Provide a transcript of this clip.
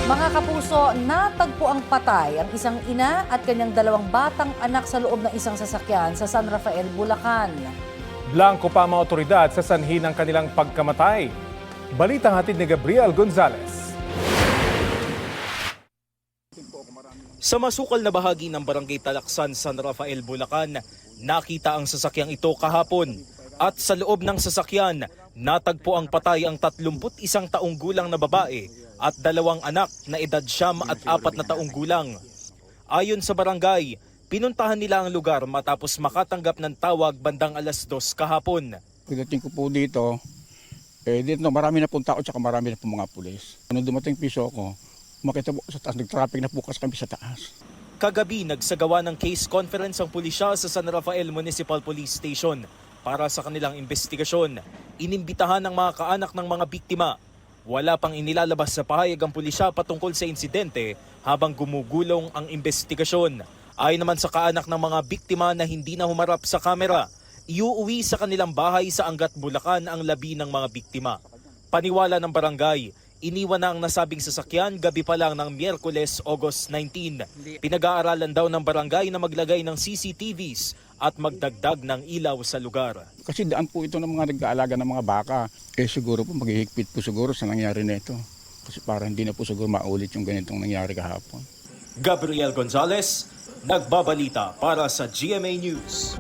Mga kapuso, natagpo ang patay ang isang ina at kanyang dalawang batang anak sa loob ng isang sasakyan sa San Rafael, Bulacan. Blanco pa ang mga otoridad sa sanhi ng kanilang pagkamatay. Balitang hatid ni Gabriel Gonzalez. Sa masukal na bahagi ng Barangay Talaksan, San Rafael, Bulacan, nakita ang sasakyang ito kahapon. At sa loob ng sasakyan, natagpo ang patay ang 31 taong gulang na babae at dalawang anak na edad 9 at 4 na taong gulang. Ayon sa barangay, pinuntahan nila ang lugar matapos makatanggap ng tawag bandang alas 2 kahapon. Pagdating ko po dito, dito marami na pong tao at marami na pong mga pulis. Nung dumating piso ko, makita po sa taas, nag-traffic na po kasi kami sa taas. Kagabi, nagsagawa ng case conference ang pulisya sa San Rafael Municipal Police Station para sa kanilang investigasyon. Inimbitahan ng mga kaanak ng mga biktima. Wala pang inilalabas sa pahayag ang pulisya patungkol sa insidente habang gumugulong ang investigasyon. Ayon naman sa kaanak ng mga biktima na hindi na humarap sa kamera, iuuwi sa kanilang bahay sa Angat, Bulacan ang labi ng mga biktima. Paniwala ng barangay, iniwan na ang nasabing sasakyan gabi pa lang ng Miyerkules, August 19. Pinag-aaralan daw ng barangay na maglagay ng CCTVs at magdagdag ng ilaw sa lugar. Kasi daan po ito ng mga nag-aalaga ng mga baka. Siguro po maghihigpit po siguro sa nangyari nito. Kasi para hindi na po siguro maulit yung ganitong nangyari kahapon. Gabriel Gonzalez, nagbabalita para sa GMA News.